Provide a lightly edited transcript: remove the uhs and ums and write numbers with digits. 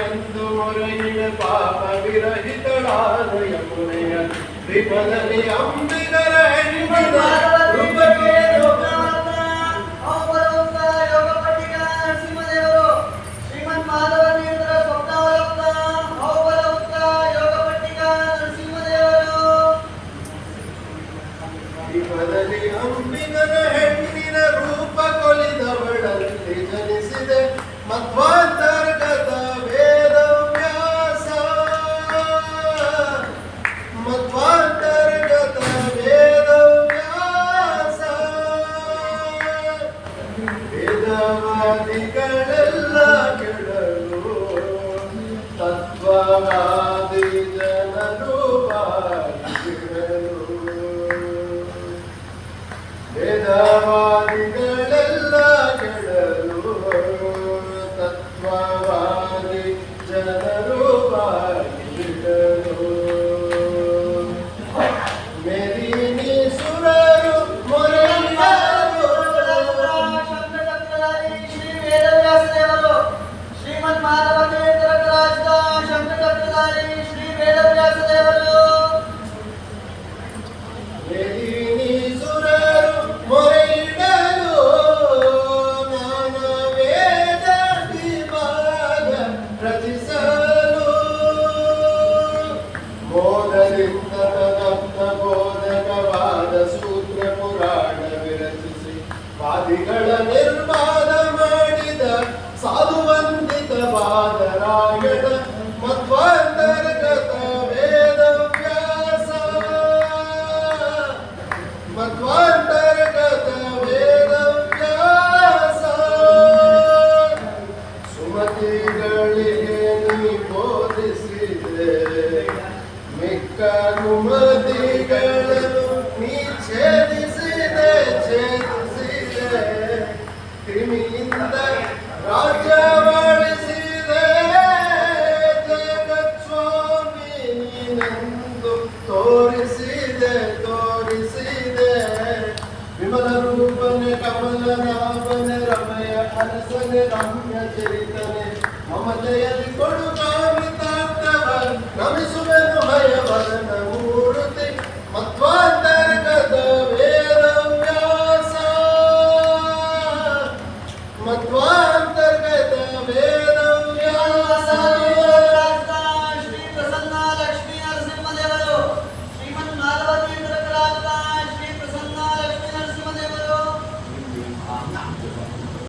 ಎಂದು ಮೊರೆಯಿನ ಪಾಪ ವಿರಹಿತಳಾದ ಯಮುನೆಯ ದ್ವಿಪದಲ್ಲಿ ಅಂಬಿಗರ ಹೆಣ್ಣಿನ ರೂಪಕ್ಕೆ ಶ್ರೀಮನ್ ಮಾಧವ ತೀರ್ಥರ ಸ್ವಪ್ನಾವಲೋಕ ಔಪಲೋಕ ಯೋಗ ಪಟ್ಟಿಕ ನರಸಿಂಹದೇವರು ದ್ವಿಪದಲ್ಲಿ ಅಂಬಿಗರ ಹೆಣ್ಣಿನ ರೂಪ ಕೊಲಿದವಳಲ್ಲಿ ಜನಿಸಿದೆ ಮಧ್ವಾಂತರ್ಗತ ವೇದವ್ಯಾಸ ಮಧ್ವಾಂತರ್ಗತ ವೇದವ್ಯಾಸ ವೇದವಾದಿಗಳೆಲ್ಲ ಕೆಡಲು ತತ್ವವಾದಿ ಜನರು ಬಾಗಿರಲು ವೇದವಾದಿಗಳೆಲ್ಲ ಕೆಡಲು ತತ್ವವಾದಿ ಜನರು ಬಾಗಿರಲು ಮೇದಿನಿ ಸುರರು ಮೊರೆಯಿದರು ಶ್ರೀ ವೇದವ್ಯಾಸ ದೇವರು ಶ್ರೀಮನ್ ಮಾಧವ ತೀರ್ಥರ ರಾಜದ ಶಂಕರಚಕ್ರಧಾರಿ ಶ್ರೀ ವೇದವ್ಯಾಸ ದೇವರು ಮೇದಿನಿ ಸುರರು ಮೊರೆಯಿದರು ಜ್ಞಾನ ವೇದ ವಿಭಾಗ ರಚಿಸಲು ಮೋದದಿಂದ ತದಪ್ತ ಬೋಧಕವಾದ ಸೂತ್ರ ಪುರಾಣ ವಿರಚಿಸಿ ವಾದಿಗಳ ನಿರ್ವಾದ ಮಾಡಿದ ಸಾಧುವಂದಿತ ಬಾದರಾಯಣ ಮಧ್ವಾಂತರ್ಗತ ವೇದವ್ಯಾಸ ಮಧ್ವಾಂತರ್ಗತ ವೇದವ್ಯಾಸ ಸುಮತಿಗಳಿಗೆ ನೀ ಬೋಧಿಸಿದೆ ಮಿಕ್ಕ ಗುಮತಿಗಳನ್ನು ನೀ ಛೇದಿಸಿದೆ ಕ್ರಿಮಿಯಿಂದ ರಾಜ್ಯವಾಳಿಸಿದೆ ಜಗತ್ಸ್ವಾಮಿ ನೀನೆಂದು ತೋರಿಸಿದೆ ವಿಮಲ ರೂಪನೆ ಕಮಲ ನಾಭನೆ ರಮಯ ಅರಸನೆ ರಮ್ಯ ಚರಿತನೆ